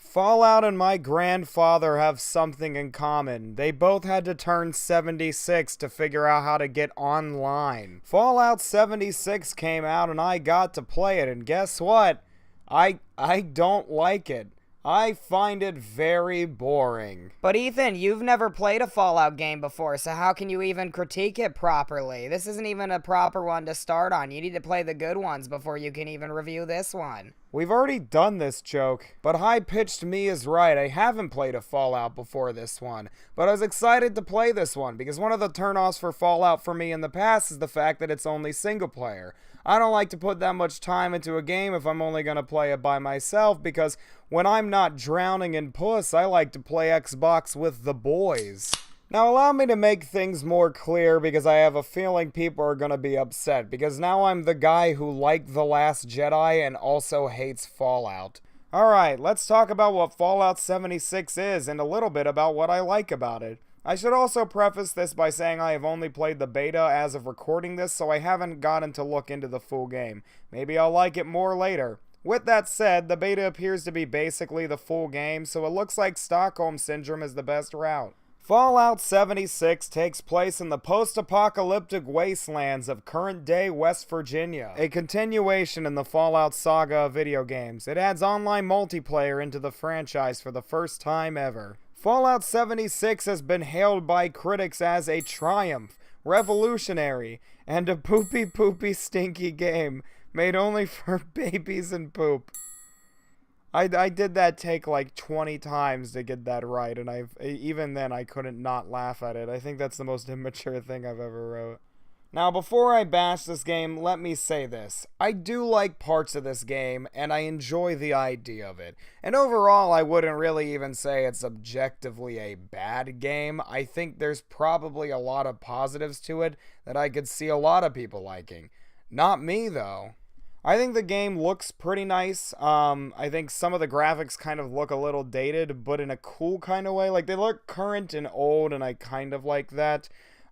Fallout and my grandfather have something in common. They both had to turn 76 to figure out how to get online. Fallout 76 came out and I got to play it, and guess what? I don't like it. I find it very boring. But Ethan, you've never played a Fallout game before, so how can you even critique it properly? This isn't even a proper one to start on. You need to play the good ones before you can even review this one. We've already done this joke, but high-pitched me is right. I haven't played a Fallout before this one, but I was excited to play this one because one of the turnoffs for Fallout for me in the past is the fact that it's only single player. I don't like to put that much time into a game if I'm only going to play it by myself, because when I'm not drowning in puss, I like to play Xbox with the boys. Now allow me to make things more clear, because I have a feeling people are going to be upset, because now I'm the guy who liked The Last Jedi and also hates Fallout. Alright, let's talk about what Fallout 76 is and a little bit about what I like about it. I should also preface this by saying I have only played the beta as of recording this, so I haven't gotten to look into the full game. Maybe I'll like it more later. With that said, the beta appears to be basically the full game, so it looks like Stockholm Syndrome is the best route. Fallout 76 takes place in the post-apocalyptic wastelands of current-day West Virginia, a continuation in the Fallout saga of video games. It adds online multiplayer into the franchise for the first time ever. Fallout 76 has been hailed by critics as a triumph, revolutionary, and a poopy stinky game made only for babies and poop. I did that take like 20 times to get that right, and even then I couldn't not laugh at it. I think that's the most immature thing I've ever wrote. Now, before I bash this game, let me say this. I do like parts of this game, and I enjoy the idea of it. And overall, I wouldn't really even say it's objectively a bad game. I think there's probably a lot of positives to it that I could see a lot of people liking. Not me, though. I think the game looks pretty nice. I think some of the graphics kind of look a little dated, but in a cool kind of way. Like, they look current and old, and I kind of like that.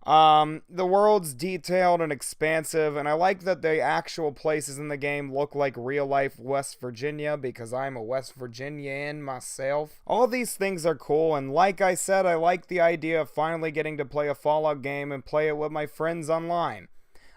The world's detailed and expansive, and I like that the actual places in the game look like real-life West Virginia, because I'm a West Virginian myself. All these things are cool, and like I said, I like the idea of finally getting to play a Fallout game and play it with my friends online.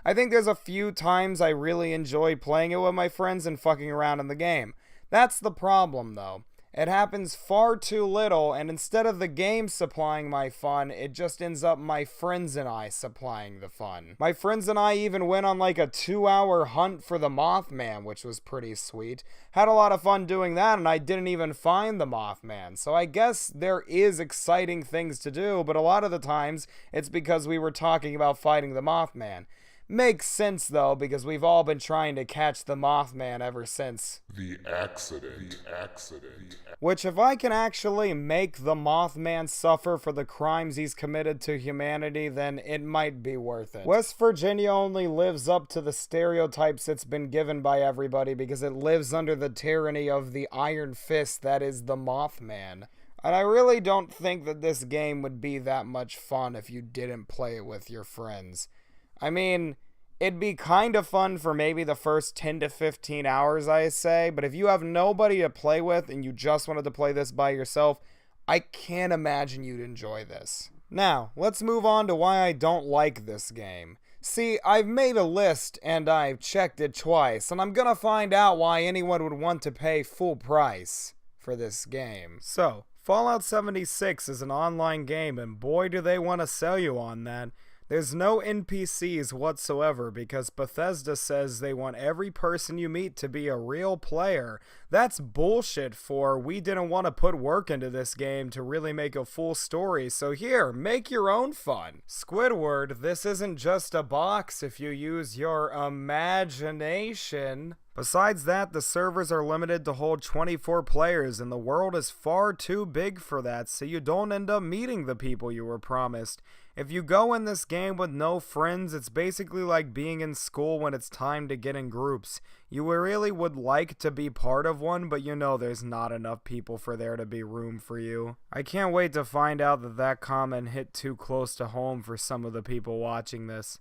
I think there's a few times I really enjoy playing it with my friends and fucking around in the game. That's the problem, though. It happens far too little, and instead of the game supplying my fun, it just ends up my friends and I supplying the fun. My friends and I even went on like a 2-hour hunt for the Mothman, which was pretty sweet. Had a lot of fun doing that, and I didn't even find the Mothman. So I guess there is exciting things to do, but a lot of the times, it's because we were talking about fighting the Mothman. Makes sense, though, because we've all been trying to catch the Mothman ever since. The accident. Which, if I can actually make the Mothman suffer for the crimes he's committed to humanity, then it might be worth it. West Virginia only lives up to the stereotypes it's been given by everybody because it lives under the tyranny of the iron fist that is the Mothman. And I really don't think that this game would be that much fun if you didn't play it with your friends. I mean, it'd be kind of fun for maybe the first 10 to 15 hours, I say, but if you have nobody to play with and you just wanted to play this by yourself, I can't imagine you'd enjoy this. Now, let's move on to why I don't like this game. See, I've made a list and I've checked it twice, and I'm gonna find out why anyone would want to pay full price for this game. So, Fallout 76 is an online game, and boy do they want to sell you on that. There's no NPCs whatsoever because Bethesda says they want every person you meet to be a real player. That's bullshit for we didn't want to put work into this game to really make a full story, so here, make your own fun. Squidward, this isn't just a box if you use your imagination. Besides that, the servers are limited to hold 24 players, and the world is far too big for that, so you don't end up meeting the people you were promised. If you go in this game with no friends, it's basically like being in school when it's time to get in groups. You really would like to be part of one, but you know there's not enough people for there to be room for you. I can't wait to find out that that comment hit too close to home for some of the people watching this.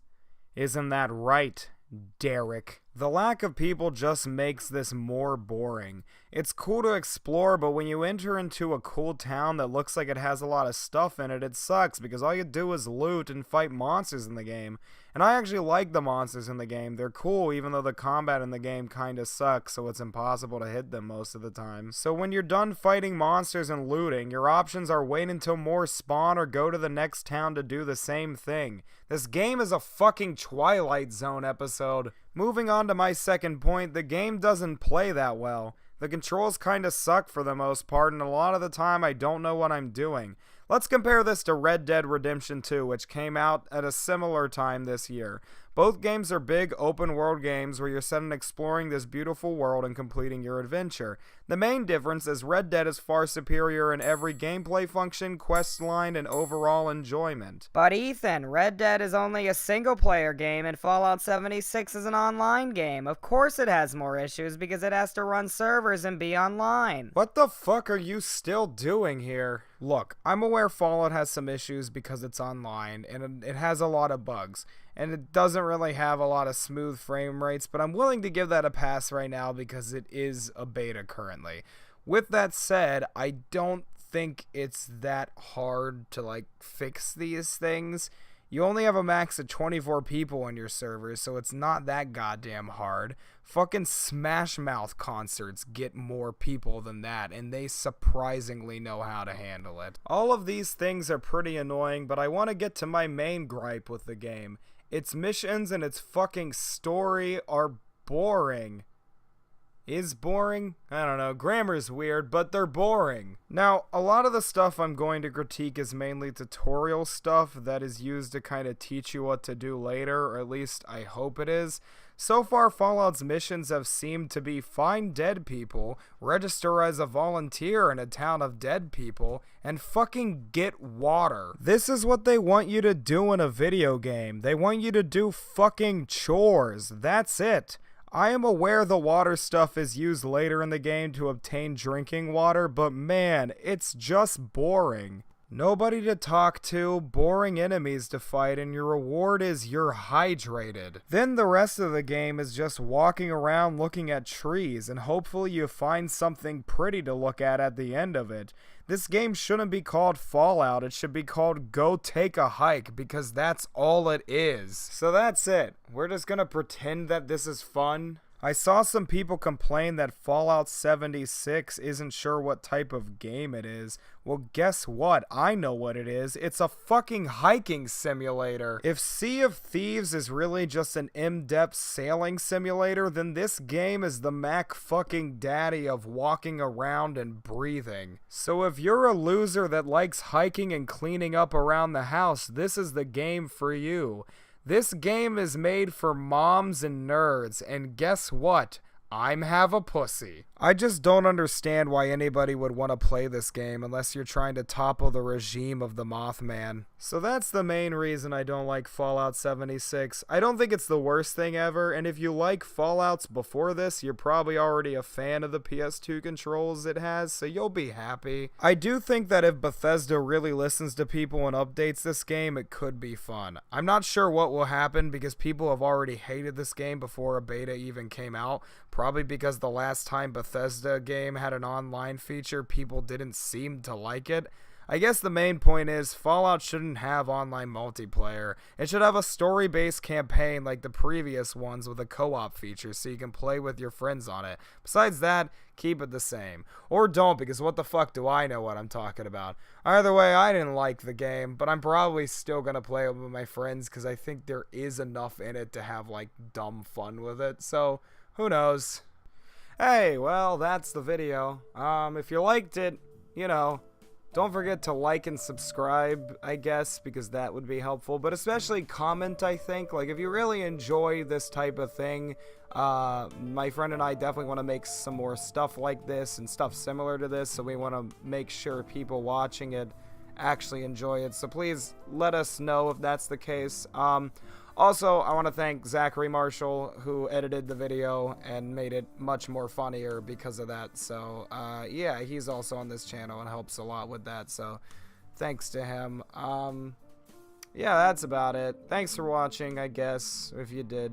Isn't that right, Derek? The lack of people just makes this more boring. It's cool to explore, but when you enter into a cool town that looks like it has a lot of stuff in it, it sucks because all you do is loot and fight monsters in the game. And I actually like the monsters in the game. They're cool even though the combat in the game kinda sucks, so it's impossible to hit them most of the time. So when you're done fighting monsters and looting, your options are wait until more spawn or go to the next town to do the same thing. This game is a fucking Twilight Zone episode. Moving on to my second point, the game doesn't play that well. The controls kinda suck for the most part, and a lot of the time I don't know what I'm doing. Let's compare this to Red Dead Redemption 2, which came out at a similar time this year. Both games are big open world games where you're set in exploring this beautiful world and completing your adventure. The main difference is Red Dead is far superior in every gameplay function, quest line, and overall enjoyment. But Ethan, Red Dead is only a single player game and Fallout 76 is an online game. Of course it has more issues because it has to run servers and be online. What the fuck are you still doing here? Look, I'm aware Fallout has some issues because it's online and it has a lot of bugs. And it doesn't really have a lot of smooth frame rates, but I'm willing to give that a pass right now because it is a beta currently. With that said, I don't think it's that hard to fix these things. You only have a max of 24 people on your server, so it's not that goddamn hard. Fucking Smash Mouth concerts get more people than that, and they surprisingly know how to handle it. All of these things are pretty annoying, but I want to get to my main gripe with the game. Its missions and its fucking story are boring. Is boring? I don't know, grammar's weird, but they're boring. Now, a lot of the stuff I'm going to critique is mainly tutorial stuff that is used to kind of teach you what to do later, or at least I hope it is. So far, Fallout's missions have seemed to be find dead people, register as a volunteer in a town of dead people, and fucking get water. This is what they want you to do in a video game. They want you to do fucking chores. That's it. I am aware the water stuff is used later in the game to obtain drinking water, but man, it's just boring. Nobody to talk to, boring enemies to fight, and your reward is you're hydrated. Then the rest of the game is just walking around looking at trees, and hopefully you find something pretty to look at the end of it. This game shouldn't be called Fallout, it should be called Go Take a Hike, because that's all it is. So that's it. We're just gonna pretend that this is fun. I saw some people complain that Fallout 76 isn't sure what type of game it is. Well, guess what? I know what it is. It's a fucking hiking simulator. If Sea of Thieves is really just an in-depth sailing simulator, then this game is the Mac fucking daddy of walking around and breathing. So if you're a loser that likes hiking and cleaning up around the house, this is the game for you. This game is made for moms and nerds, and guess what? I'm have a pussy. I just don't understand why anybody would want to play this game unless you're trying to topple the regime of the Mothman. So that's the main reason I don't like Fallout 76. I don't think it's the worst thing ever, and if you like Fallouts before this, you're probably already a fan of the PS2 controls it has, so you'll be happy. I do think that if Bethesda really listens to people and updates this game, it could be fun. I'm not sure what will happen because people have already hated this game before a beta even came out, probably because the last time Bethesda game had an online feature, people didn't seem to like it. I guess the main point is Fallout shouldn't have online multiplayer. It should have a story-based campaign like the previous ones with a co-op feature so you can play with your friends on it. Besides that, keep it the same. Or don't, because what the fuck do I know what I'm talking about? Either way, I didn't like the game, but I'm probably still gonna play it with my friends because I think there is enough in it to have dumb fun with it. So, who knows? Hey, well, that's the video. If you liked it, don't forget to like and subscribe, I guess, because that would be helpful. But especially comment, I think. If you really enjoy this type of thing, my friend and I definitely want to make some more stuff like this and stuff similar to this. So we want to make sure people watching it actually enjoy it. So please let us know if that's the case. Also, I want to thank Zachary Marshall, who edited the video and made it much more funnier because of that. So, yeah, he's also on this channel and helps a lot with that. So, thanks to him. Yeah, that's about it. Thanks for watching, I guess, if you did.